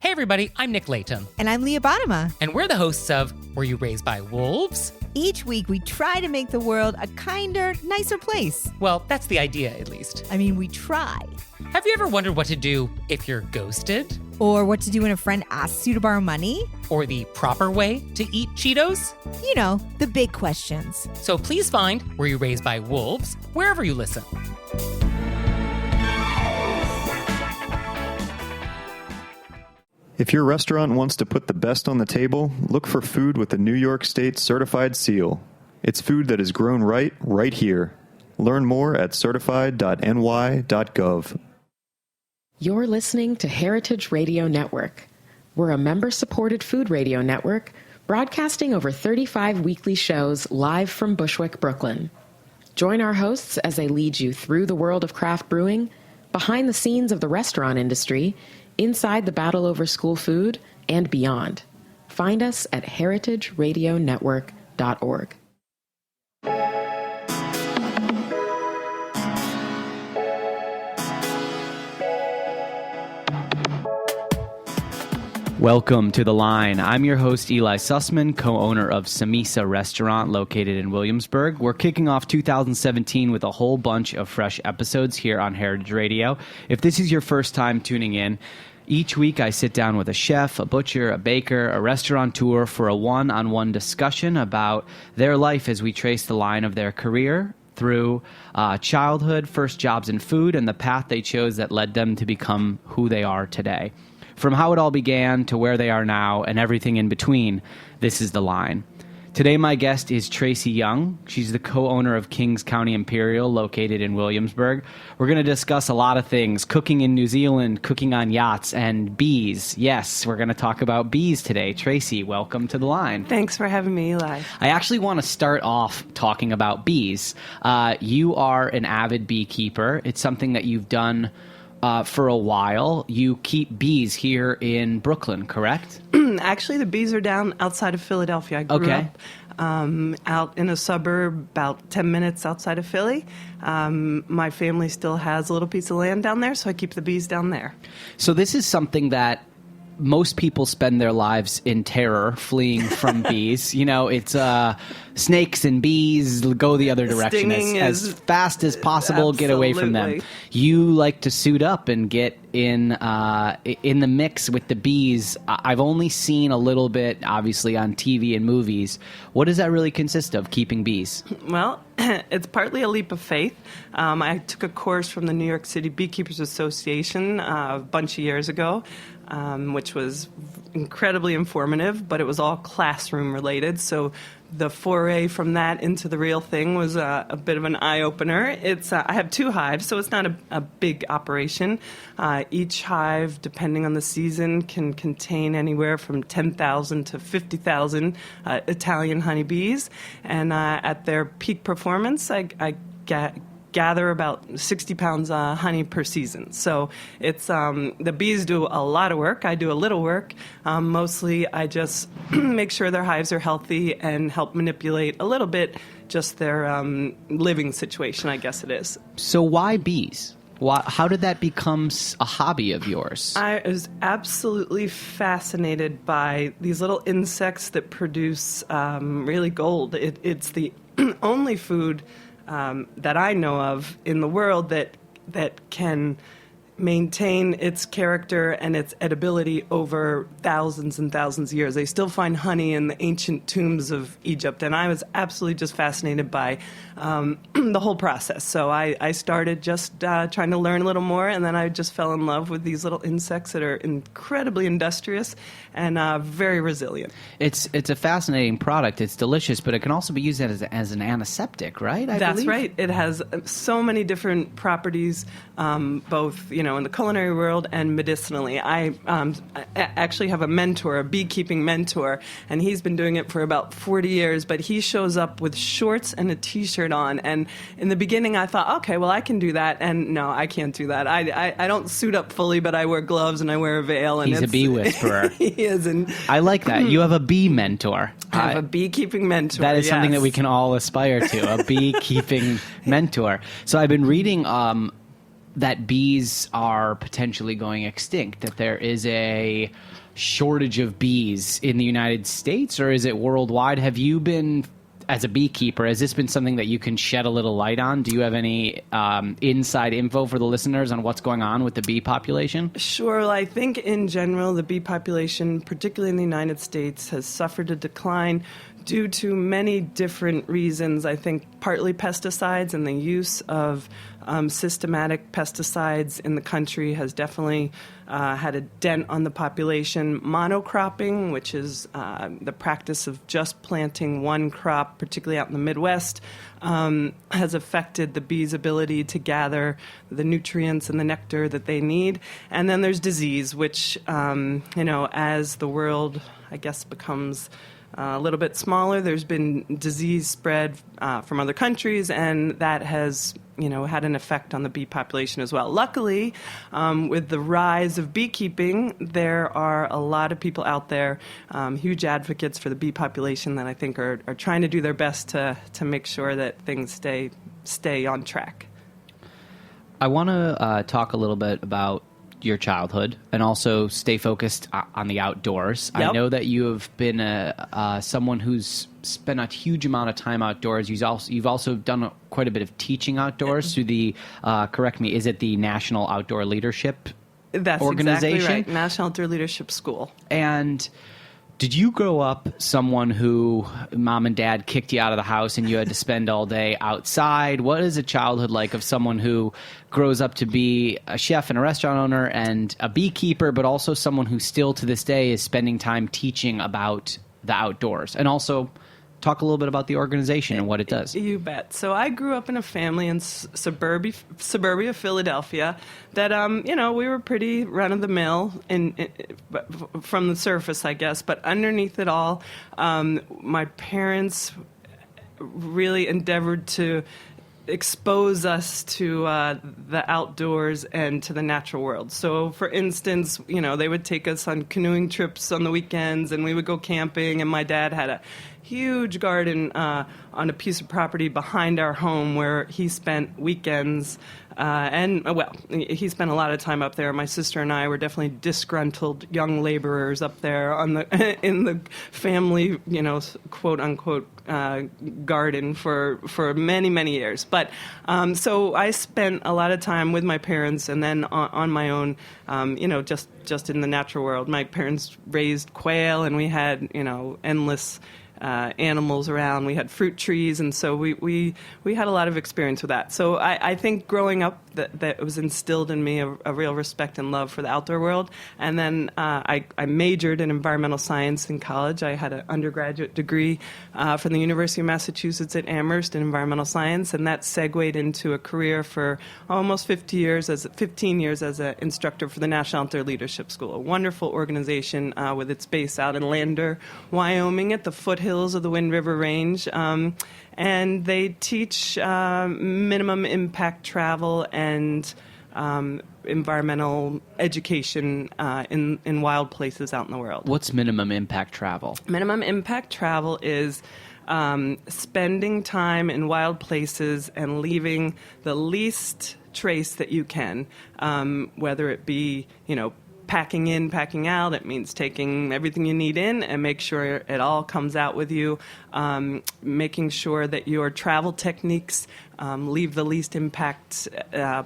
Hey everybody, I'm Nick Layton. And I'm Leah Bottima. And we're the hosts of Were You Raised by Wolves? Each week we try to make the world a kinder, nicer place. Well, that's the idea, at least. I mean, we try. Have you ever wondered what to do if you're ghosted? Or what to do when a friend asks you to borrow money? Or the proper way to eat Cheetos? You know, the big questions. So please find Were You Raised by Wolves wherever you listen. If your restaurant wants to put the best on the table, look for food with the New York State Certified Seal. It's food that is grown right here. Learn more at certified.ny.gov. You're listening to Heritage Radio Network. We're a member-supported food radio network broadcasting over 35 weekly shows live from Bushwick, Brooklyn. Join our hosts as they lead you through the world of craft brewing, behind the scenes of the restaurant industry, inside the battle over school food, and beyond. Find us at heritageradionetwork.org. Welcome to The Line. I'm your host, Eli Sussman, co-owner of Samisa Restaurant located in Williamsburg. We're kicking off 2017 with a whole bunch of fresh episodes here on Heritage Radio. If this is your first time tuning in, each week I sit down with a chef, a butcher, a baker, a restaurateur for a one-on-one discussion about their life as we trace the line of their career through childhood, first jobs in food, and the path they chose that led them to become who they are today. From how it all began to where they are now and everything in between, this is The Line. Today my guest is Tracy Young. She's the co-owner of Kings County Imperial located in Williamsburg. We're going to discuss a lot of things: cooking in New Zealand, cooking on yachts, and bees. Yes, we're going to talk about bees today. Tracy, welcome to The Line. Thanks for having me, Eli. I actually want to start off talking about bees. You are an avid beekeeper. It's something that you've done for a while. You keep bees here in Brooklyn, correct? Actually, the bees are down outside of Philadelphia. I grew up out in a suburb about 10 minutes outside of Philly. My family still has a little piece of land down there, so I keep the bees down there. So this is something that most people spend their lives in terror, fleeing from bees. You know, it's snakes and bees, go the other direction as fast as possible, absolutely. Get away from them. You like to suit up and get in the mix with the bees. I've only seen a little bit, obviously, on TV and movies. What does that really consist of, keeping bees? Well, it's partly a leap of faith. I took a course from the New York City Beekeepers Association a bunch of years ago, which was incredibly informative, but it was all classroom related. So the foray from that into the real thing was a bit of an eye-opener. I have 2 hives, so it's not a big operation. Each hive, depending on the season, can contain anywhere from 10,000 to 50,000 Italian honeybees. And at their peak performance, I gather about 60 pounds of honey per season. So it's the bees do a lot of work. I do a little work. Mostly I just make sure their hives are healthy and help manipulate a little bit just their living situation, I guess it is. So why bees? How did that become a hobby of yours? I was absolutely fascinated by these little insects that produce really gold. It's the only food that I know of in the world that can maintain its character and its edibility over thousands and thousands of years. They still find honey in the ancient tombs of Egypt, and I was absolutely just fascinated by the whole process. So I started just trying to learn a little more, and then I just fell in love with these little insects that are incredibly industrious and very resilient. It's a fascinating product. It's delicious, but it can also be used as an antiseptic, right? That's believe? Right. It has so many different properties, both in the culinary world and medicinally. I actually have a mentor, a beekeeping mentor, and he's been doing it for about 40 years, but he shows up with shorts and a T-shirt on. And in the beginning, I thought, okay, well, I can do that. And no, I can't do that. I don't suit up fully, but I wear gloves and I wear a veil. And he's a bee whisperer. He is. And I like that. You have a bee mentor. I have a beekeeping mentor. That is something that we can all aspire to, a beekeeping mentor. So I've been reading that bees are potentially going extinct, that there is a shortage of bees in the United States, or is it worldwide? Have you been, as a beekeeper, has this been something that you can shed a little light on? Do you have any inside info for the listeners on what's going on with the bee population? Sure. I think in general, the bee population, particularly in the United States, has suffered a decline due to many different reasons. I think partly pesticides, and the use of systematic pesticides in the country has definitely had a dent on the population. Monocropping, which is the practice of just planting one crop, particularly out in the Midwest, has affected the bees' ability to gather the nutrients and the nectar that they need. And then there's disease, which, as the world, I guess, becomes a little bit smaller, there's been disease spread from other countries, and that has had an effect on the bee population as well. Luckily, with the rise of beekeeping, there are a lot of people out there, huge advocates for the bee population, that I think are trying to do their best to make sure that things stay on track. I want to talk a little bit about your childhood and also stay focused on the outdoors. Yep. I know that you have been someone who's spent a huge amount of time outdoors. You've also done quite a bit of teaching outdoors through the, correct me, is it the National Outdoor Leadership Organization? Exactly right, National Outdoor Leadership School. And did you grow up someone who mom and dad kicked you out of the house and you had to spend all day outside? What is a childhood like of someone who grows up to be a chef and a restaurant owner and a beekeeper, but also someone who still to this day is spending time teaching about the outdoors? And also talk a little bit about the organization and what it does. You bet. So I grew up in a family in suburbia Philadelphia that, we were pretty run-of-the-mill from the surface, I guess. But underneath it all, my parents really endeavored to expose us to the outdoors and to the natural world. So, for instance, they would take us on canoeing trips on the weekends, and we would go camping, and my dad had a huge garden on a piece of property behind our home where he spent weekends. He spent a lot of time up there. My sister and I were definitely disgruntled young laborers up there in the family, quote unquote, garden for many, many years. But so I spent a lot of time with my parents, and then on my own, just in the natural world. My parents raised quail, and we had endless animals around. We had fruit trees, and so we had a lot of experience with that. So I think growing up, that was instilled in me a real respect and love for the outdoor world. And then I majored in environmental science in college. I had an undergraduate degree from the University of Massachusetts at Amherst in environmental science, and that segued into a career for almost 15 years as an instructor for the National Outdoor Leadership School, a wonderful organization with its base out in Lander, Wyoming, at the foothills of the Wind River Range. And they teach minimum impact travel and environmental education in wild places out in the world. What's minimum impact travel? Minimum impact travel is spending time in wild places and leaving the least trace that you can, whether it be, packing in, packing out. It means taking everything you need in and make sure it all comes out with you, making sure that your travel techniques leave the least impact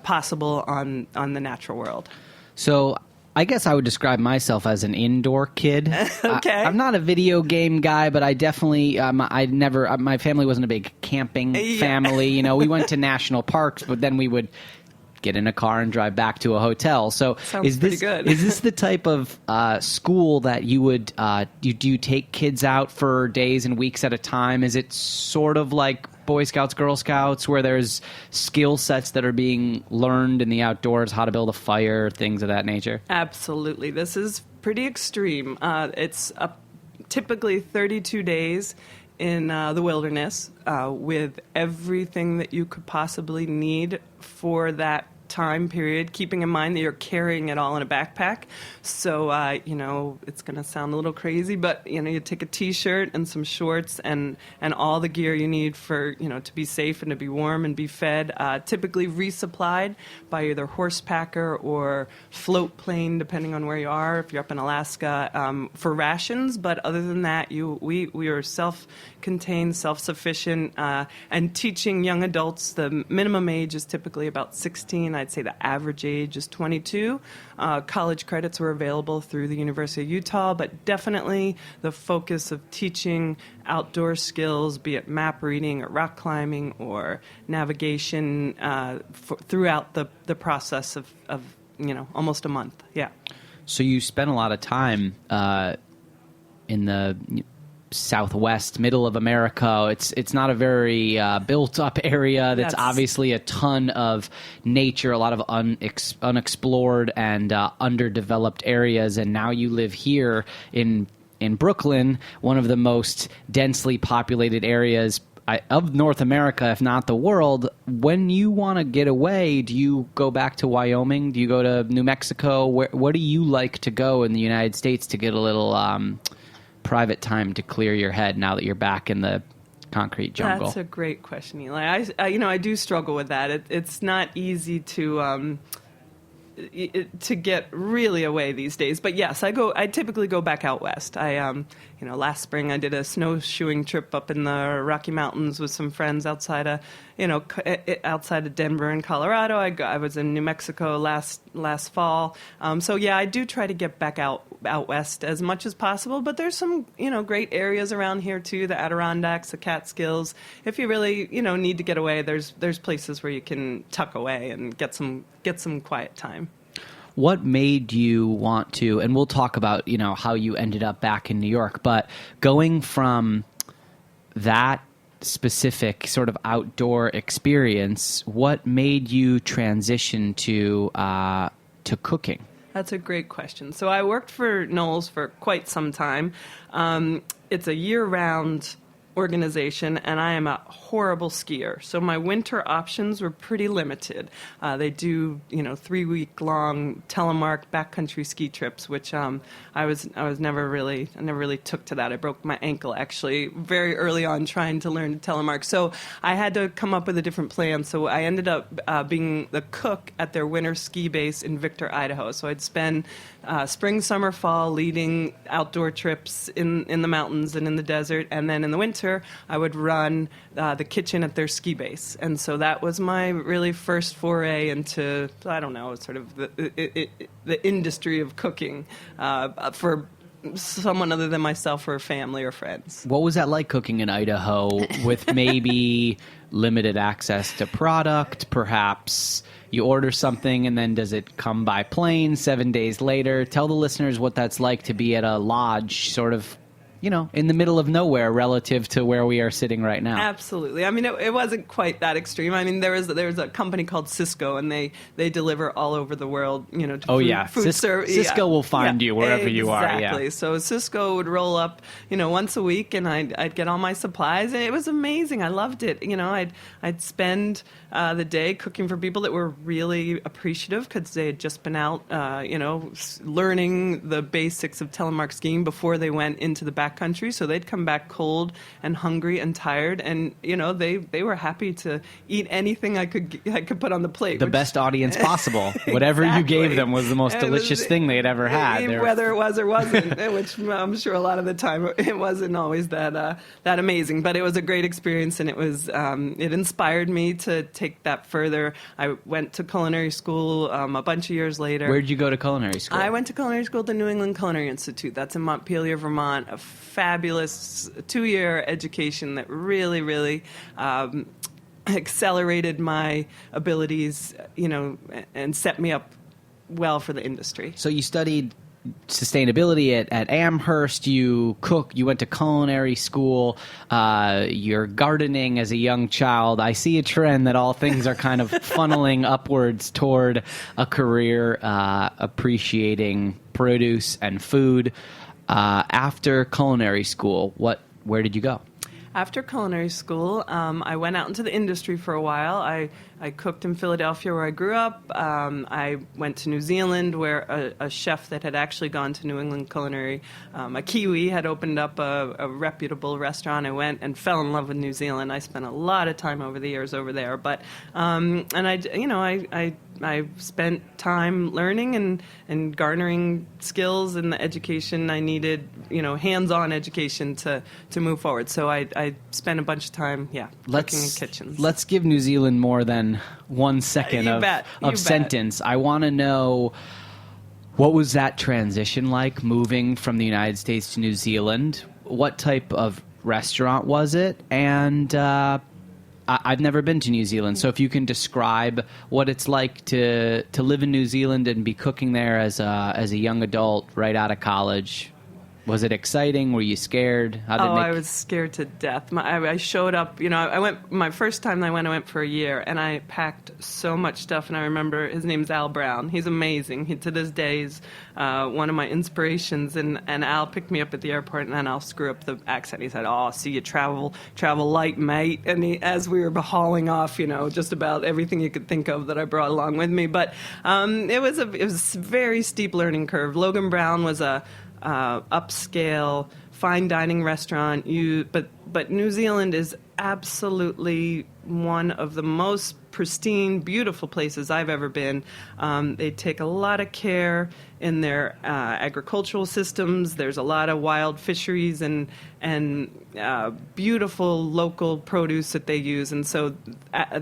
possible on the natural world. So I guess I would describe myself as an indoor kid. Okay. I'm not a video game guy, but I definitely, my family wasn't a big camping family. We went to national parks, but then we would get in a car and drive back to a hotel. So Sounds pretty good. Is this the type of school that you would, do you take kids out for days and weeks at a time? Is it sort of like Boy Scouts, Girl Scouts, where there's skill sets that are being learned in the outdoors, how to build a fire, things of that nature? Absolutely. This is pretty extreme. It's typically 32 days in the wilderness with everything that you could possibly need for that time period, keeping in mind that you're carrying it all in a backpack. So, it's going to sound a little crazy, but, you take a T-shirt and some shorts and all the gear you need for, to be safe and to be warm and be fed, typically resupplied by either horse packer or float plane, depending on where you are, if you're up in Alaska, for rations. But other than that, we are self-contained, self-sufficient, and teaching young adults. The minimum age is typically about 16. I'd say the average age is 22. College credits were available through the University of Utah, but definitely the focus of teaching outdoor skills, be it map reading or rock climbing or navigation, throughout the process of almost a month. Yeah. So you spent a lot of time in the Southwest, middle of America. It's not a very built up area. That's obviously a ton of nature, a lot of unexplored and underdeveloped areas. And now you live here in Brooklyn, one of the most densely populated areas of North America, if not the world. When you want to get away, do you go back to Wyoming? Do you go to New Mexico? Where do you like to go in the United States to get a little private time to clear your head now that you're back in the concrete jungle? That's a great question, Eli. I do struggle with that. It's not easy to get really away these days. But yes, I typically go back out west. Last spring I did a snowshoeing trip up in the Rocky Mountains with some friends outside of Denver in Colorado. I was in New Mexico last fall. I do try to get back out west as much as possible. But there's some great areas around here too, the Adirondacks, the Catskills. If you really need to get away, there's places where you can tuck away and get some quiet time. What made you want to, and we'll talk about, how you ended up back in New York, but going from that specific sort of outdoor experience, what made you transition to cooking? That's a great question. So I worked for Knowles for quite some time. It's a year-round organization, and I am a horrible skier. So my winter options were pretty limited. They do, 3-week-long telemark backcountry ski trips, which I never really took to that. I broke my ankle actually very early on trying to learn telemark. So I had to come up with a different plan. So I ended up being the cook at their winter ski base in Victor, Idaho. So I'd spend spring, summer, fall leading outdoor trips in the mountains and in the desert, and then in the winter I would run the kitchen at their ski base. And so that was my really first foray into, sort of the industry of cooking for someone other than myself or family or friends. What was that like, cooking in Idaho with maybe limited access to product? Perhaps you order something and then does it come by plane 7 days later? Tell the listeners what that's like to be at a lodge sort of, in the middle of nowhere relative to where we are sitting right now. Absolutely. I mean, it wasn't quite that extreme. I mean, there was a company called Cisco, and they deliver all over the world, to food service. Cisco will find you wherever you are. Exactly. So Cisco would roll up, once a week, and I'd get all my supplies, and it was amazing. I loved it. I'd spend the day cooking for people that were really appreciative because they had just been out, learning the basics of telemark skiing before they went into the backcountry. So they'd come back cold and hungry and tired, and they were happy to eat anything I could put on the plate. The best audience possible. Whatever you gave them was the most delicious thing they had ever had. Whether it was or wasn't, which I'm sure a lot of the time it wasn't always that amazing. But it was a great experience, and it inspired me to take that further. I went to culinary school a bunch of years later. Where did you go to culinary school? I went to culinary school at the New England Culinary Institute. That's in Montpelier, Vermont. A fabulous 2-year education that really, really accelerated my abilities, and set me up well for the industry. So you studied sustainability at Amherst. You went to culinary school. You're gardening as a young child. I see a trend that all things are kind of funneling upwards toward a career appreciating produce and food. After culinary school, where did you go? After culinary school, I went out into the industry for a while. I I cooked in Philadelphia, where I grew up. I went to New Zealand, where a chef that had actually gone to New England Culinary, a Kiwi, had opened up a reputable restaurant. I went and fell in love with New Zealand. I spent a lot of time over the years over there, but and I spent time learning and garnering skills and the education I needed, hands-on education to move forward. So I spent a bunch of time, cooking in kitchens. Let's give New Zealand more than 1 second of sentence. I want to know, what was that transition like, moving from the United States to New Zealand? What type of restaurant was it? And I've never been to New Zealand, so if you can describe what it's like to live in New Zealand and be cooking there as a young adult right out of college. Was it exciting? Were you scared? I was scared to death. I showed up, I went, my first time I went for a year, and I packed so much stuff, and I remember, his name's Al Brown. He's amazing. He, to this day, is one of my inspirations, and Al picked me up at the airport, and then I'll screw up the accent. He said, see you travel light, mate. And as we were hauling off, just about everything you could think of that I brought along with me. But it was a very steep learning curve. Logan Brown was a upscale fine dining restaurant. But New Zealand is absolutely one of the most pristine, beautiful places I've ever been. They take a lot of care in their agricultural systems. There's a lot of wild fisheries and beautiful local produce that they use. And so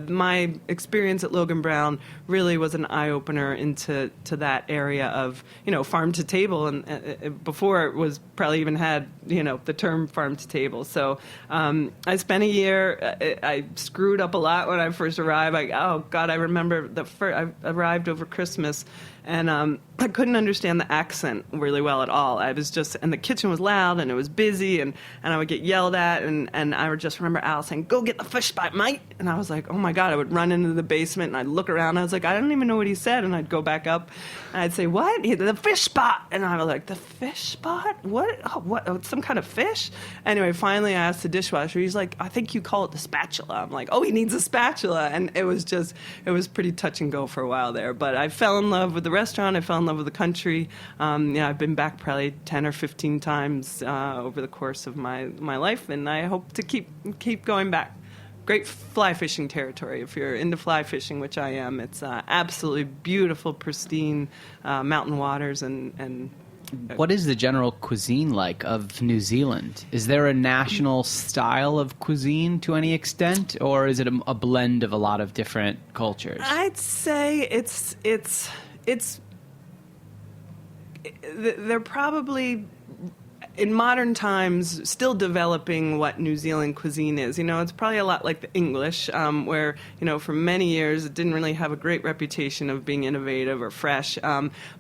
my experience at Logan Brown really was an eye-opener into that area of, farm to table. And before it was probably even had, the term farm to table. So I spent a year. I screwed up a lot when I first arrived. I remember I arrived over Christmas, and I couldn't understand the accent really well at all. I was just, and the kitchen was loud, and it was busy, and I would get yelled at, and I would just remember Al saying, "Go get the fish spot, mate." And I was like, oh my God, I would run into the basement, and I'd look around, and I was like, I don't even know what he said, and I'd go back up, and I'd say, "What? The fish spot." And I was like, "The fish spot? What? Oh, what? Some kind of fish?" Anyway, finally I asked the dishwasher. He's like, "I think you call it the spatula." I'm like, "Oh, he needs a spatula." And it was pretty touch and go for a while there. But I fell in love with the restaurant. I fell in love with the country. I've been back probably 10 or 15 times over the course of my life, and I hope to keep going back. Great fly fishing territory. If you're into fly fishing, which I am, it's absolutely beautiful, pristine mountain waters. And what is the general cuisine like of New Zealand? Is there a national style of cuisine to any extent, or is it a blend of a lot of different cultures? I'd say they're probably, in modern times, still developing what New Zealand cuisine is. It's probably a lot like the English, where, for many years it didn't really have a great reputation of being innovative or fresh.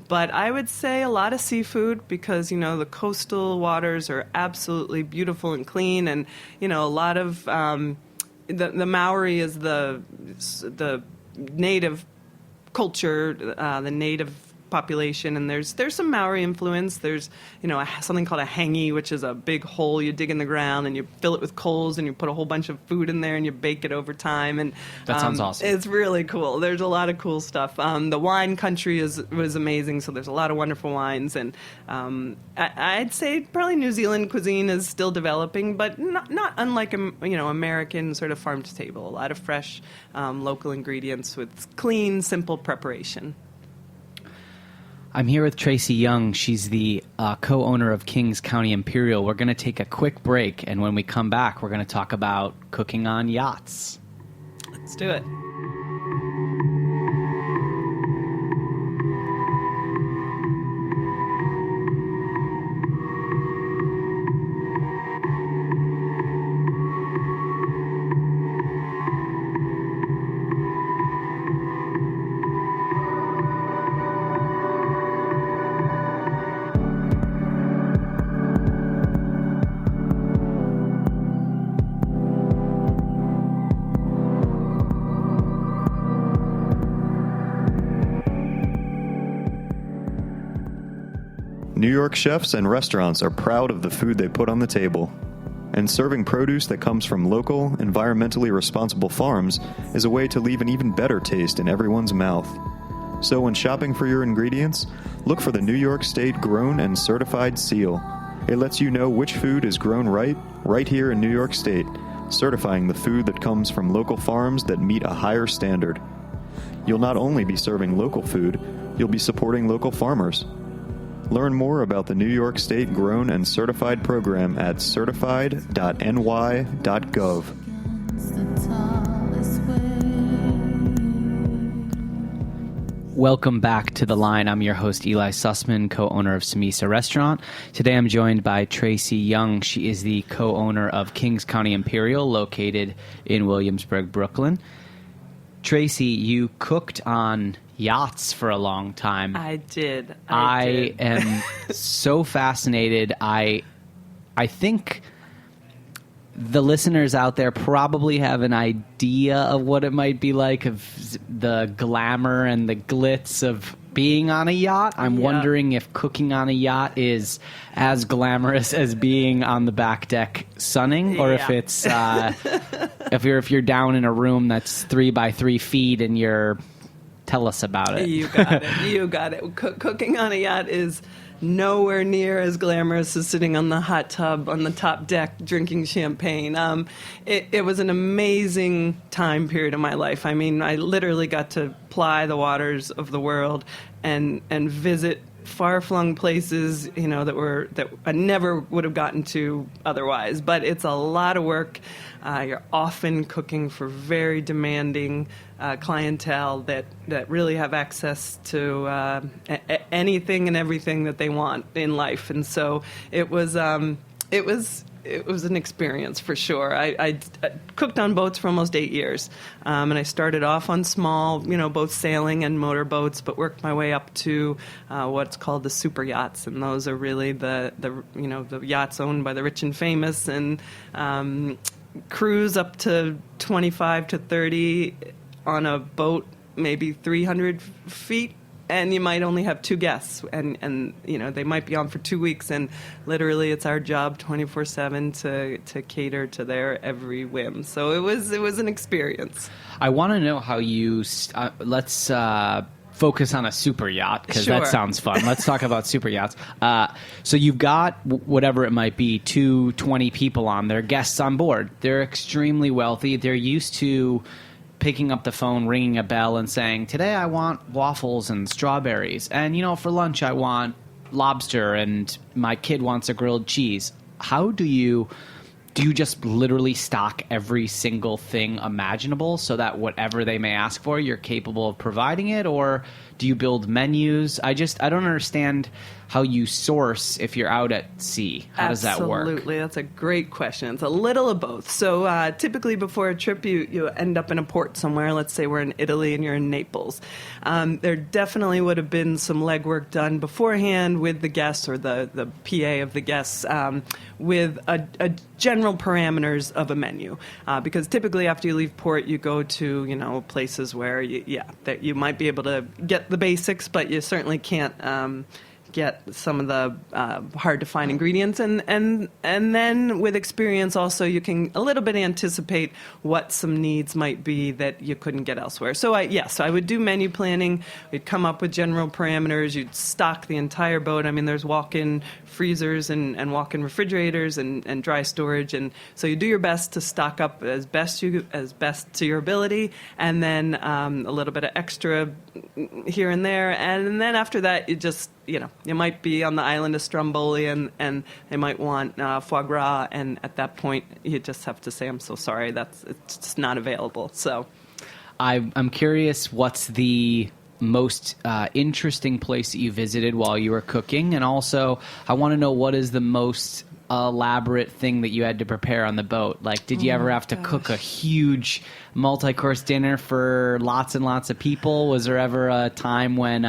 But I would say a lot of seafood, because, the coastal waters are absolutely beautiful and clean, and, a lot of the Maori is the native culture, the native population, and there's some Maori influence. There's something called a hangi, which is a big hole you dig in the ground and you fill it with coals and you put a whole bunch of food in there and you bake it over time. And that sounds awesome. It's really cool. There's a lot of cool stuff. The wine country was amazing, so there's a lot of wonderful wines. And I'd say probably New Zealand cuisine is still developing, but not unlike American sort of farm to table. A lot of fresh local ingredients with clean, simple preparation. I'm here with Tracy Young. She's the co-owner of Kings County Imperial. We're going to take a quick break, and when we come back, we're going to talk about cooking on yachts. Let's do it. New York chefs and restaurants are proud of the food they put on the table. And serving produce that comes from local, environmentally responsible farms is a way to leave an even better taste in everyone's mouth. So when shopping for your ingredients, look for the New York State Grown and Certified seal. It lets you know which food is grown right here in New York State, certifying the food that comes from local farms that meet a higher standard. You'll not only be serving local food, you'll be supporting local farmers. Learn more about the New York State Grown and Certified program at certified.ny.gov. Welcome back to The Line. I'm your host, Eli Sussman, co-owner of Szechuan Restaurant. Today I'm joined by Tracy Young. She is the co-owner of Kings County Imperial, located in Williamsburg, Brooklyn. Tracy, you cooked on yachts for a long time. I did. I am so fascinated. I think the listeners out there probably have an idea of what it might be like, of the glamour and the glitz of being on a yacht. I'm wondering if cooking on a yacht is as glamorous as being on the back deck sunning, or if it's if you're down in a room that's 3 by 3 feet and you're. Tell us about it. You got it. You got it. Cooking on a yacht is nowhere near as glamorous as sitting on the hot tub on the top deck drinking champagne. It was an amazing time period of my life. I mean, I literally got to ply the waters of the world and visit far-flung places, that I never would have gotten to otherwise. But it's a lot of work. You're often cooking for very demanding clientele that really have access to anything and everything that they want in life, and so it was an experience for sure. I cooked on boats for almost 8 years, and I started off on small, both sailing and motor boats, but worked my way up to what's called the super yachts, and those are really the yachts owned by the rich and famous, and cruise up to 25 to 30 on a boat, maybe 300 feet. And you might only have 2 guests, and they might be on for 2 weeks, and literally it's our job 24/7 to cater to their every whim. So it was an experience. I want to know how you let's focus on a super yacht, because Sure. that sounds fun. Let's talk about super yachts. So you've got whatever it might be, 20 people on there, guests on board. They're extremely wealthy. They're used to picking up the phone, ringing a bell, and saying, today I want waffles and strawberries. And, for lunch I want lobster, and my kid wants a grilled cheese. How do you just literally stock every single thing imaginable so that whatever they may ask for, you're capable of providing it? Or do you build menus? I don't understand how you source if you're out at sea. How does that work? Absolutely. That's a great question. It's a little of both. So typically before a trip, you end up in a port somewhere. Let's say we're in Italy and you're in Naples. There definitely would have been some legwork done beforehand with the guests or the PA of the guests with a general parameters of a menu. Because typically after you leave port, you go to, places where that you might be able to get the basics, but you certainly can't get some of the hard to find ingredients, and then with experience also you can a little bit anticipate what some needs might be that you couldn't get elsewhere. So I would do menu planning. We'd come up with general parameters. You'd stock the entire boat. I mean, there's walk-in freezers and walk-in refrigerators and dry storage, and so you do your best to stock up as best to your ability, and then a little bit of extra here and there, and then after that you just you might be on the island of Stromboli and they might want foie gras, and at that point you just have to say, I'm so sorry, it's just not available. So I'm curious, what's the most interesting place that you visited while you were cooking? And also, I want to know, what is the most elaborate thing that you had to prepare on the boat? Like, did you ever have to cook a huge multi-course dinner for lots and lots of people? Was there ever a time when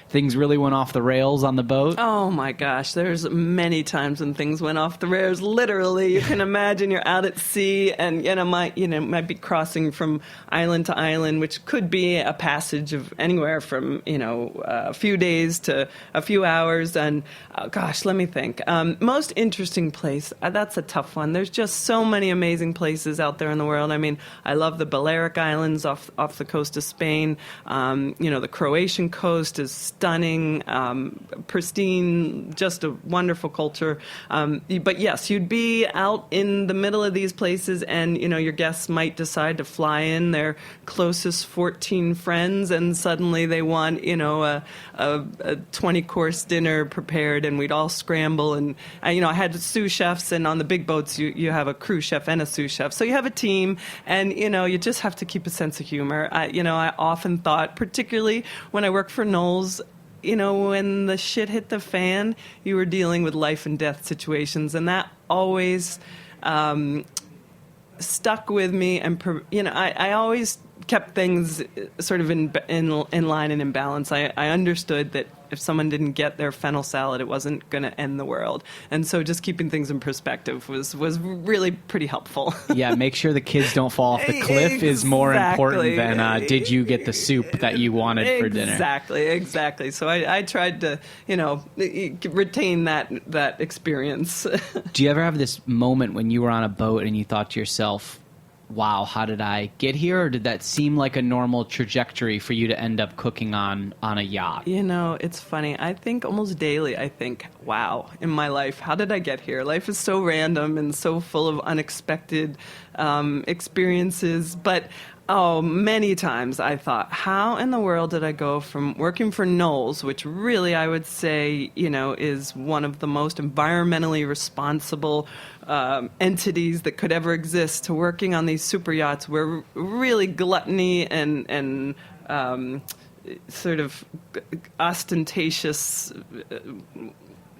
things really went off the rails on the boat? Oh my gosh, there's many times when things went off the rails. Literally, you can imagine you're out at sea and might be crossing from island to island, which could be a passage of anywhere from a few days to a few hours. And gosh, let me think. Most interesting interesting place. That's a tough one. There's just so many amazing places out there in the world. I mean, I love the Balearic Islands off the coast of Spain. The Croatian coast is stunning, pristine, just a wonderful culture. But yes, you'd be out in the middle of these places, and your guests might decide to fly in their closest 14 friends, and suddenly they want a 20-course dinner prepared, and we'd all scramble. And I had sous chefs, and on the big boats you have a crew chef and a sous chef, so you have a team, and you just have to keep a sense of humor. I often thought, particularly when I worked for Knowles, when the shit hit the fan, you were dealing with life and death situations, and that always stuck with me. And I always kept things sort of in line and in balance. I understood that if someone didn't get their fennel salad, it wasn't going to end the world. And so just keeping things in perspective was really pretty helpful. Yeah, make sure the kids don't fall off the cliff is more important than did you get the soup that you wanted for dinner. Exactly. So I tried to, retain that experience. Do you ever have this moment when you were on a boat and you thought to yourself, wow, how did I get here? Or did that seem like a normal trajectory for you to end up cooking on a yacht? It's funny. I think almost daily, wow, in my life, how did I get here? Life is so random and so full of unexpected experiences. But many times I thought, how in the world did I go from working for Knowles, which really I would say, is one of the most environmentally responsible entities that could ever exist, to working on these super yachts where really gluttony and sort of ostentatious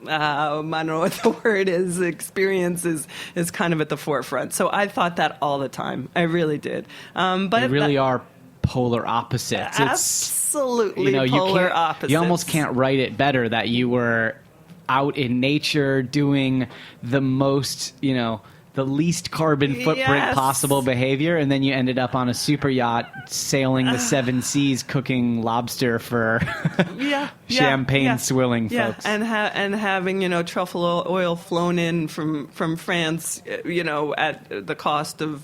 I don't know what the word is, experience is kind of at the forefront. So I thought that all the time. I really did. But they really are polar opposites. Absolutely polar opposites. You almost can't write it better that you were out in nature doing the most, the least carbon footprint possible behavior, and then you ended up on a super yacht sailing the seven seas cooking lobster for champagne swilling folks. And having truffle oil flown in from France, at the cost of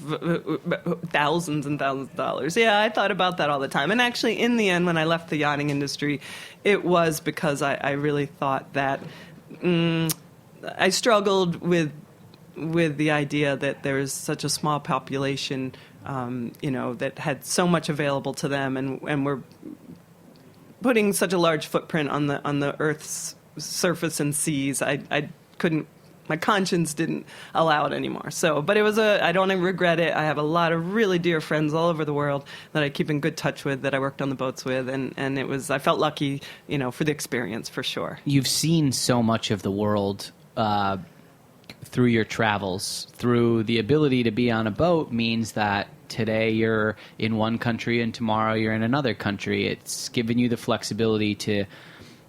thousands and thousands of dollars. Yeah, I thought about that all the time. And actually, in the end, when I left the yachting industry, it was because I really thought that I struggled with the idea that there is such a small population, that had so much available to them, and we're putting such a large footprint on the Earth's surface and seas. I couldn't. My conscience didn't allow it anymore. So, but I don't regret it. I have a lot of really dear friends all over the world that I keep in good touch with, that I worked on the boats with, and I felt lucky, for the experience, for sure. You've seen so much of the world through your travels. Through the ability to be on a boat means that today you're in one country and tomorrow you're in another country. It's given you the flexibility to,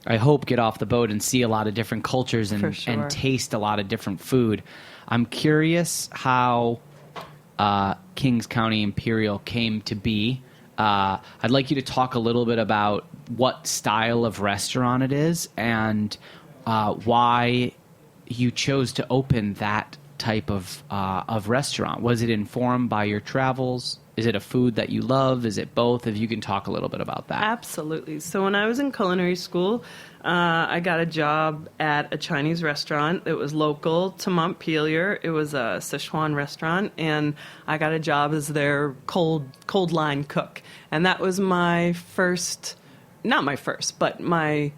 I hope, get off the boat and see a lot of different cultures and taste a lot of different food. I'm curious how Kings County Imperial came to be. I'd like you to talk a little bit about what style of restaurant it is and why you chose to open that type of restaurant. Was it informed by your travels? Is it a food that you love? Is it both? If you can talk a little bit about that. Absolutely. So when I was in culinary school, I got a job at a Chinese restaurant that was local to Montpelier. It was a Szechuan restaurant, and I got a job as their cold line cook. And that was my first, not my first, but my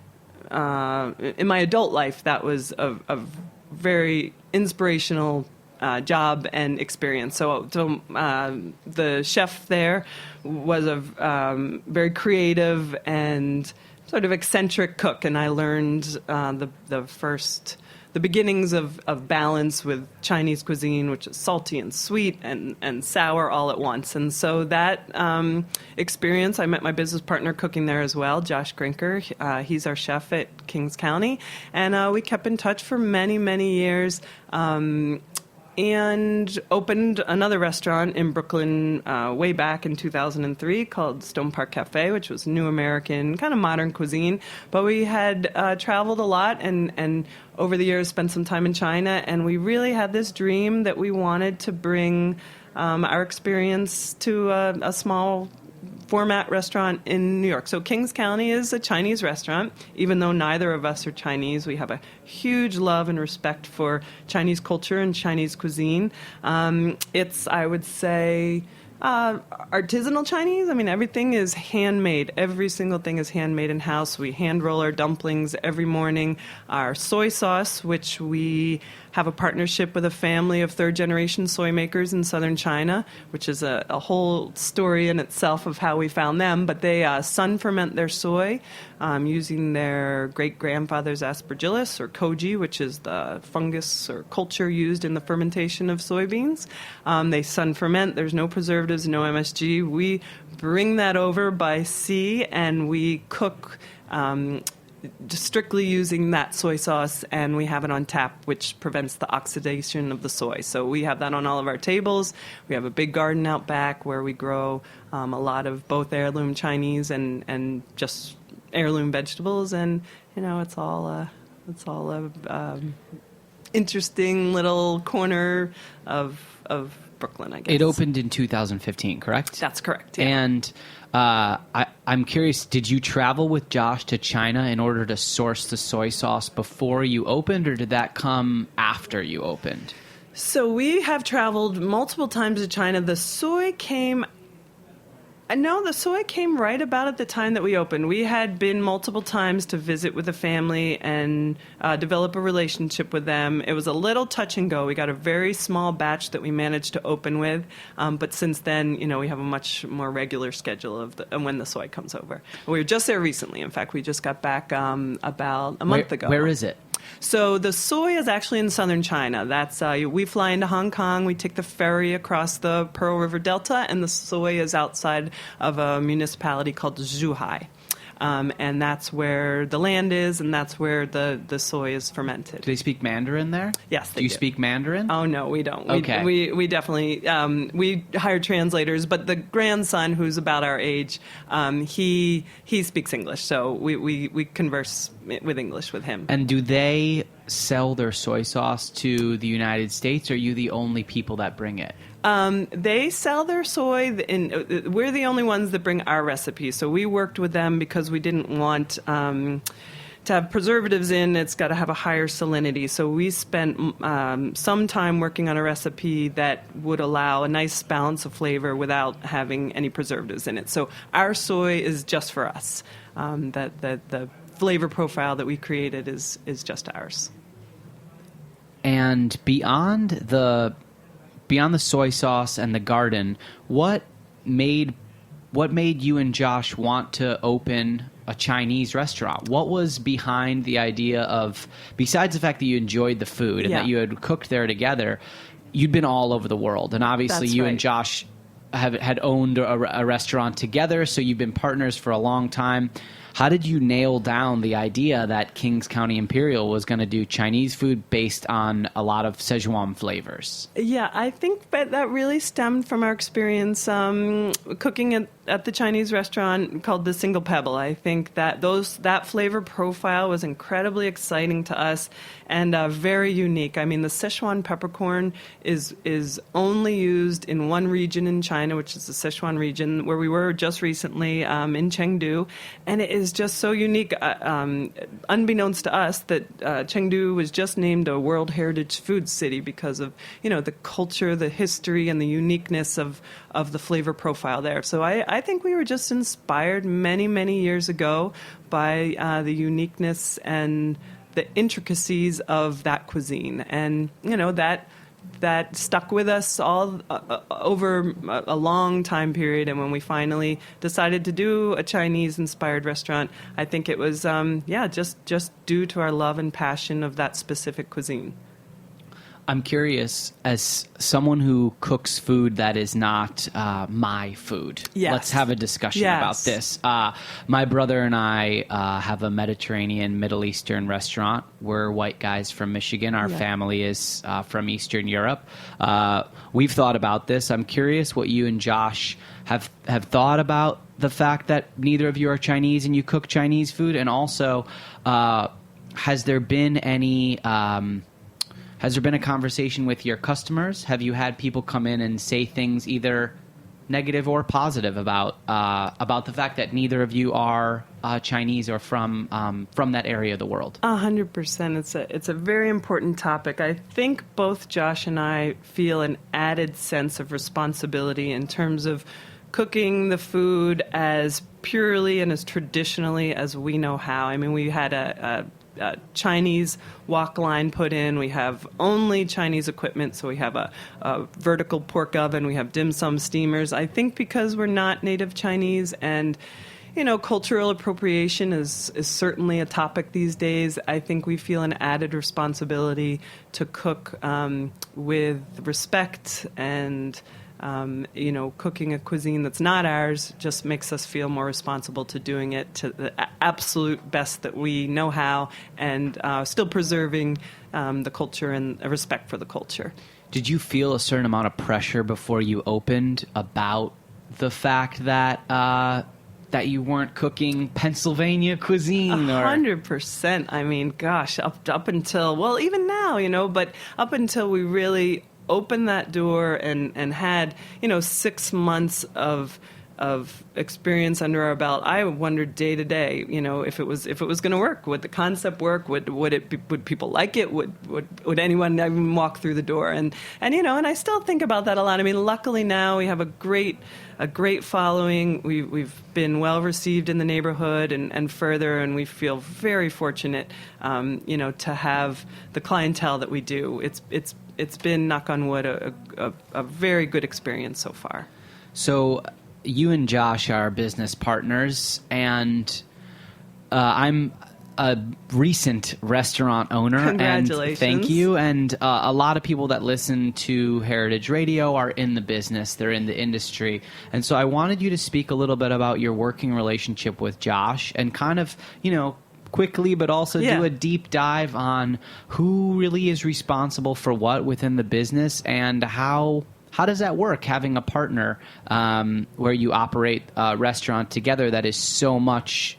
in my adult life, that was a very inspirational job and experience. So the chef there was a very creative and sort of eccentric cook, and I learned the beginnings of balance with Chinese cuisine, which is salty and sweet and sour all at once. And so that experience, I met my business partner cooking there as well, Josh Grinker. He's our chef at Kings County. And we kept in touch for many, many years. and opened another restaurant in Brooklyn way back in 2003 called Stone Park Cafe, which was new American, kind of modern cuisine. But we had traveled a lot and over the years spent some time in China, and we really had this dream that we wanted to bring our experience to a small format restaurant in New York. So Kings County is a Chinese restaurant. Even though neither of us are Chinese, we have a huge love and respect for Chinese culture and Chinese cuisine. It's, I would say, artisanal Chinese. I mean, everything is handmade. Every single thing is handmade in-house. We hand roll our dumplings every morning. Our soy sauce, which we have a partnership with a family of third-generation soy makers in southern China, which is a whole story in itself of how we found them. But they sun ferment their soy using their great-grandfather's aspergillus or koji, which is the fungus or culture used in the fermentation of soybeans. They sun ferment. There's no preservatives, no MSG. We bring that over by sea, and we cook just strictly using that soy sauce, and we have it on tap, which prevents the oxidation of the soy. So we have that on all of our tables. We have a big garden out back where we grow a lot of both heirloom Chinese and just heirloom vegetables, and it's all a interesting little corner of Brooklyn, I guess. It opened in 2015, correct? That's correct. Yeah. And I'm curious, did you travel with Josh to China in order to source the soy sauce before you opened, or did that come after you opened? So we have traveled multiple times to China. The soy came right about at the time that we opened. We had been multiple times to visit with a family and develop a relationship with them. It was a little touch and go. We got a very small batch that we managed to open with, but since then, we have a much more regular schedule of when the soy comes over. We were just there recently. In fact, we just got back about a month ago. Where is it? So the soy is actually in southern China. That's we fly into Hong Kong. We take the ferry across the Pearl River Delta, and the soy is outside of a municipality called Zhuhai. And that's where the land is, and that's where the soy is fermented. Do they speak Mandarin there? Yes, they do. Do you speak Mandarin? Oh, no, we don't. Okay. We definitely, we hire translators, but the grandson, who's about our age, he speaks English, so we converse with English with him. And do they sell their soy sauce to the United States, or are you the only people that bring it? They sell their soy, and we're the only ones that bring our recipe. So we worked with them because we didn't want to have preservatives in. It's got to have a higher salinity. So we spent some time working on a recipe that would allow a nice balance of flavor without having any preservatives in it. So our soy is just for us. The flavor profile that we created is just ours. And beyond the soy sauce and the garden, what made you and Josh want to open a Chinese restaurant? What was behind the idea of, besides the fact that you enjoyed the food and that you had cooked there together, you'd been all over the world, and obviously you and Josh had owned a restaurant together, so you've been partners for a long time. How did you nail down the idea that Kings County Imperial was going to do Chinese food based on a lot of Szechuan flavors? Yeah, I think that really stemmed from our experience cooking at the Chinese restaurant called the Single Pebble. I think that that flavor profile was incredibly exciting to us and very unique. I mean, the Szechuan peppercorn is only used in one region in China, which is the Szechuan region, where we were just recently in Chengdu, and it is just so unique. Unbeknownst to us, that Chengdu was just named a World Heritage Food City because of the culture, the history, and the uniqueness of the flavor profile there. So I think we were just inspired many, many years ago by the uniqueness and the intricacies of that cuisine, and that stuck with us all over a long time period. And when we finally decided to do a Chinese-inspired restaurant, I think it was just due to our love and passion of that specific cuisine. I'm curious, as someone who cooks food that is not my food, Yes. let's have a discussion about this. My brother and I have a Mediterranean, Middle Eastern restaurant. We're white guys from Michigan. Our family is from Eastern Europe. We've thought about this. I'm curious what you and Josh have thought about the fact that neither of you are Chinese and you cook Chinese food, and also has there been any... has there been a conversation with your customers? Have you had people come in and say things either negative or positive about the fact that neither of you are Chinese or from that area of the world? 100%. It's a very important topic. I think both Josh and I feel an added sense of responsibility in terms of cooking the food as purely and as traditionally as we know how. I mean, we had a Chinese wok line put in. We have only Chinese equipment, so we have a vertical pork oven. We have dim sum steamers. I think because we're not native Chinese and, cultural appropriation is certainly a topic these days, I think we feel an added responsibility to cook with respect and cooking a cuisine that's not ours just makes us feel more responsible to doing it to the absolute best that we know how, and still preserving the culture and a respect for the culture. Did you feel a certain amount of pressure before you opened about the fact that that you weren't cooking Pennsylvania cuisine? 100%. I mean, gosh, up until, well, even now, but up until we really opened that door and had 6 months of experience under our belt, I wondered day to day, if it was going to work. Would the concept work? Would people like it? Would anyone even walk through the door? And I still think about that a lot. I mean, luckily now we have a great following. We've been well received in the neighborhood and further, and we feel very fortunate, to have the clientele that we do. It's been, knock on wood, a very good experience so far. So you and Josh are business partners, and I'm a recent restaurant owner. Congratulations. And thank you. And a lot of people that listen to Heritage Radio are in the business. They're in the industry. And so I wanted you to speak a little bit about your working relationship with Josh and kind of, quickly, but also do a deep dive on who really is responsible for what within the business, and how does that work, having a partner where you operate a restaurant together that is so much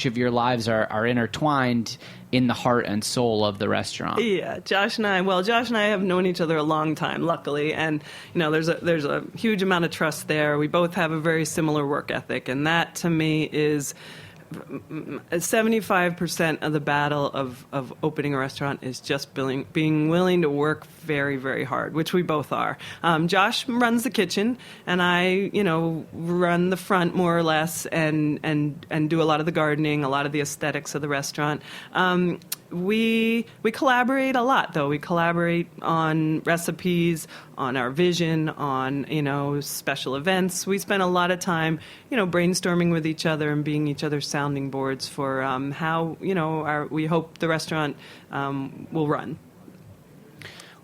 of your lives are intertwined in the heart and soul of the restaurant. Yeah, Josh and I have known each other a long time, luckily, and there's a huge amount of trust there. We both have a very similar work ethic, and that to me is 75% of the battle of opening a restaurant is just being willing to work very, very hard, which we both are. Josh runs the kitchen, and I, run the front more or less, and do a lot of the gardening, a lot of the aesthetics of the restaurant. We collaborate a lot, though. We collaborate on recipes, on our vision, on, special events. We spend a lot of time, brainstorming with each other and being each other's sounding boards for how, we hope the restaurant will run.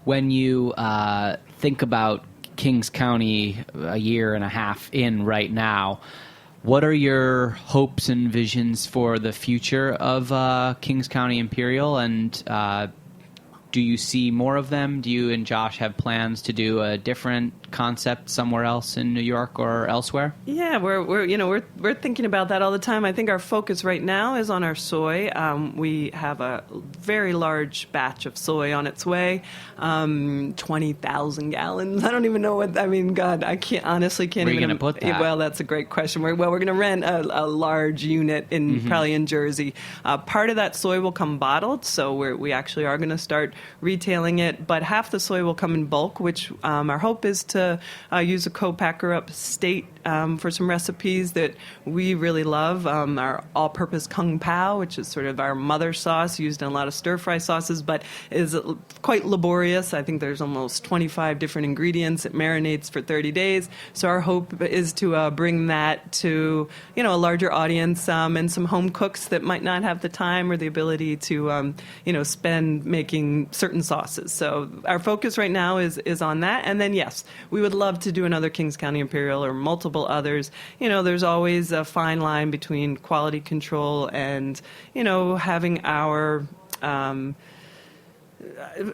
When you think about Kings County a year and a half in right now, what are your hopes and visions for the future of Kings County Imperial, and do you see more of them? Do you and Josh have plans to do a different concept somewhere else in New York or elsewhere? Yeah, we're thinking about that all the time. I think our focus right now is on our soy. We have a very large batch of soy on its way, 20,000 gallons. I don't even know what. I mean, God, I can't Where even. Where are you going to put that? Well, that's a great question. We're going to rent a large unit probably in Jersey. Part of that soy will come bottled, so we actually are going to start retailing it. But half the soy will come in bulk, which our hope is to use a co-packer upstate for some recipes that we really love. Our all-purpose kung pao, which is sort of our mother sauce used in a lot of stir-fry sauces, but is quite laborious. I think there's almost 25 different ingredients. It marinates for 30 days. So our hope is to bring that to a larger audience and some home cooks that might not have the time or the ability to spend making certain sauces. So our focus right now is on that. And then, yes, we would love to do another Kings County Imperial or multiple others. There's always a fine line between quality control and, having our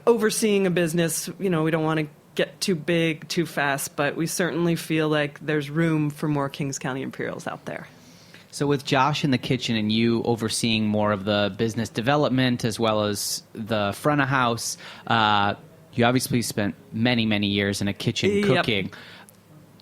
overseeing a business. We don't want to get too big too fast, but we certainly feel like there's room for more Kings County Imperials out there. So with Josh in the kitchen and you overseeing more of the business development as well as the front of house, you obviously spent many, many years in a kitchen cooking. Yep.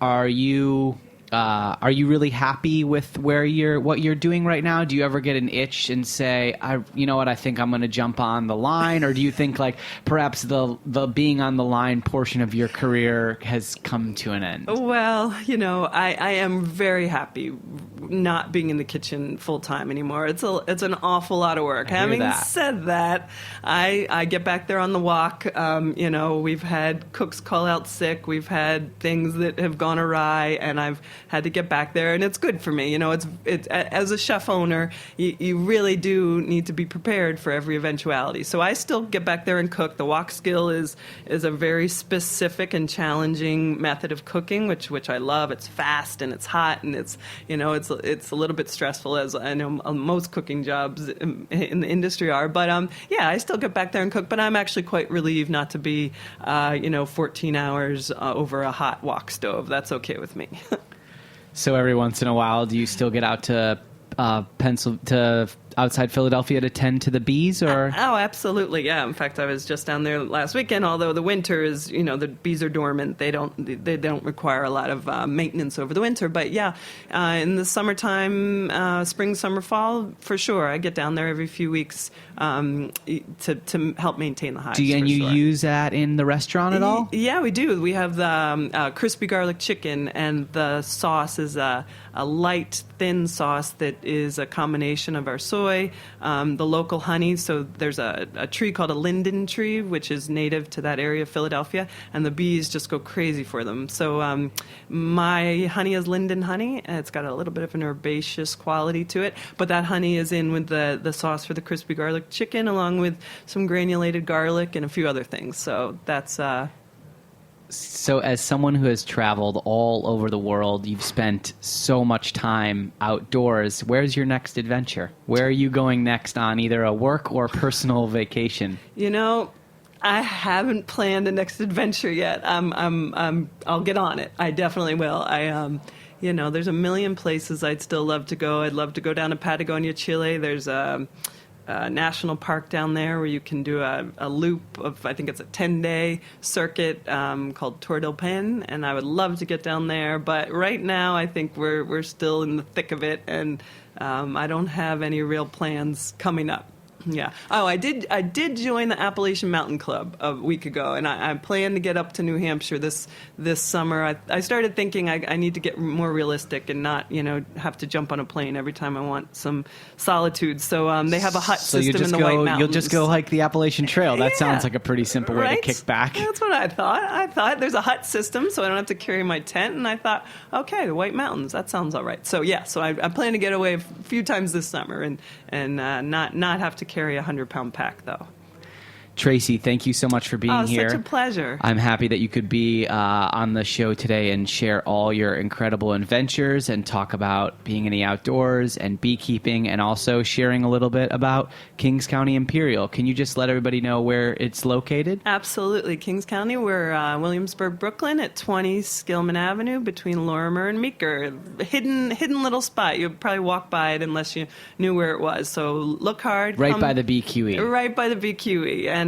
Are you really happy with what you're doing right now? Do you ever get an itch and say, you know what, I think I'm going to jump on the line? Or do you think like perhaps the being on the line portion of your career has come to an end? Well, I am very happy not being in the kitchen full time anymore. It's an awful lot of work. Having said that, I get back there on the walk. We've had cooks call out sick. We've had things that have gone awry, and I've had to get back there, and it's good for me. It's as a chef owner, you really do need to be prepared for every eventuality. So I still get back there and cook. The wok skill is a very specific and challenging method of cooking, which I love. It's fast and it's hot, and it's a little bit stressful, as I know most cooking jobs in the industry are. But I still get back there and cook. But I'm actually quite relieved not to be 14 hours over a hot wok stove. That's okay with me. So every once in a while, do you still get out to outside Philadelphia to tend to the bees? Or oh, absolutely, yeah. In fact, I was just down there last weekend. Although the winter is, the bees are dormant. They don't require a lot of maintenance over the winter. But yeah, in the summertime, spring, summer, fall, for sure, I get down there every few weeks to help maintain the hives. And you use that in the restaurant at all? Yeah, we do. We have the crispy garlic chicken, and the sauce is a light, thin sauce that is a combination of our soy, the local honey. So there's a tree called a linden tree, which is native to that area of Philadelphia, and the bees just go crazy for them. So my honey is linden honey, and it's got a little bit of an herbaceous quality to it, but that honey is in with the sauce for the crispy garlic chicken, along with some granulated garlic and a few other things. So that's... So as someone who has traveled all over the world, you've spent so much time outdoors. Where's your next adventure? Where are you going next on either a work or personal vacation? I haven't planned a next adventure yet. I'll get on it. I definitely will. There's a million places I'd still love to go. I'd love to go down to Patagonia, Chile. There's a national park down there where you can do a loop of, I think it's a 10-day circuit called Tour del Pen, and I would love to get down there. But right now, I think we're still in the thick of it, and I don't have any real plans coming up. Yeah. Oh, I did join the Appalachian Mountain Club a week ago, and I plan to get up to New Hampshire this summer. I started thinking I need to get more realistic and not have to jump on a plane every time I want some solitude. So they have a hut system in the White Mountains. You'll just go hike the Appalachian Trail. That sounds like a pretty simple way to kick back. That's what I thought. I thought there's a hut system, so I don't have to carry my tent. And I thought, okay, the White Mountains, that sounds all right. So yeah, so I plan to get away a few times this summer and not have to carry a 100-pound pack, though. Tracy, thank you so much for being here. Such a pleasure. I'm happy that you could be on the show today and share all your incredible adventures and talk about being in the outdoors and beekeeping, and also sharing a little bit about Kings County Imperial. Can you just let everybody know where it's located? Absolutely. Kings County, we're Williamsburg, Brooklyn, at 20 Skillman Avenue between Lorimer and Meeker. Hidden little spot. You'd probably walk by it unless you knew where it was. So look hard. Right by the BQE. Right by the BQE. And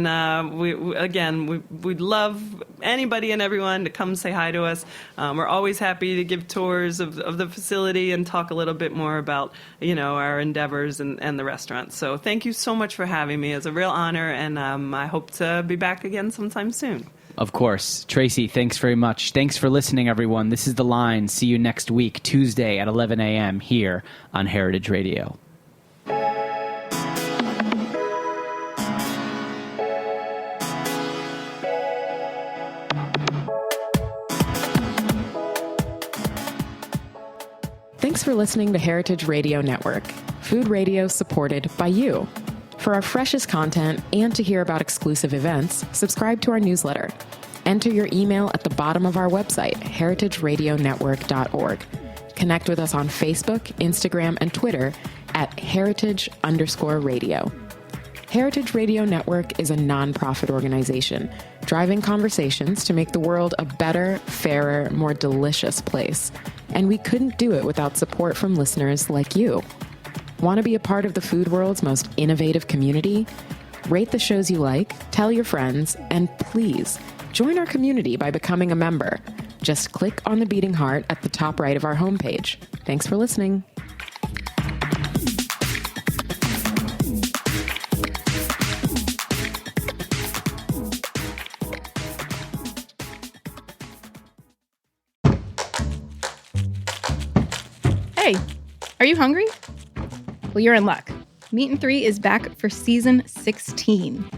we'd love anybody and everyone to come say hi to us. We're always happy to give tours of the facility and talk a little bit more about, our endeavors and the restaurant. So thank you so much for having me. It's a real honor, and I hope to be back again sometime soon. Of course. Tracy, thanks very much. Thanks for listening, everyone. This is The Line. See you next week, Tuesday at 11 a.m. here on Heritage Radio. Thanks for listening to Heritage Radio Network, food radio supported by you. For our freshest content and to hear about exclusive events, subscribe to our newsletter. Enter your email at the bottom of our website, heritageradionetwork.org. Connect with us on Facebook, Instagram, and Twitter at heritage_radio. Heritage Radio Network is a nonprofit organization driving conversations to make the world a better, fairer, more delicious place. And we couldn't do it without support from listeners like you. Want to be a part of the food world's most innovative community? Rate the shows you like, tell your friends, and please join our community by becoming a member. Just click on the beating heart at the top right of our homepage. Thanks for listening. Hey, are you hungry? Well, you're in luck. Meat and 3 is back for season 16.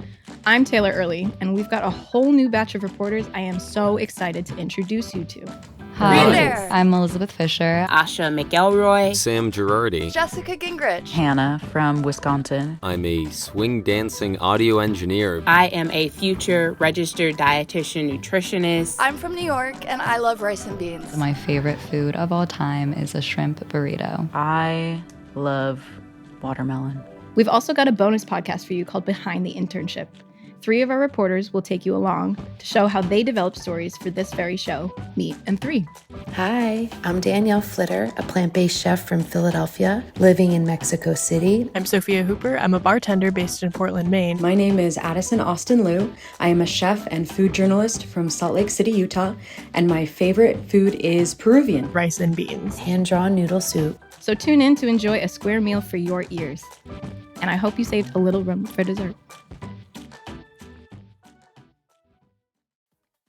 I'm Taylor Early, and we've got a whole new batch of reporters I am so excited to introduce you to. Hi, I'm Elizabeth Fisher. Asha McElroy. Sam Girardi. Jessica Gingrich. Hannah from Wisconsin. I'm a swing dancing audio engineer. I am a future registered dietitian nutritionist. I'm from New York, and I love rice and beans. My favorite food of all time is a shrimp burrito. I love watermelon. We've also got a bonus podcast for you called Behind the Internship. 3 of our reporters will take you along to show how they develop stories for this very show, Meat and 3. Hi, I'm Danielle Flitter, a plant-based chef from Philadelphia, living in Mexico City. I'm Sophia Hooper. I'm a bartender based in Portland, Maine. My name is Addison Austin Liu. I am a chef and food journalist from Salt Lake City, Utah, and my favorite food is Peruvian. Rice and beans. Hand-drawn noodle soup. So tune in to enjoy a square meal for your ears. And I hope you saved a little room for dessert.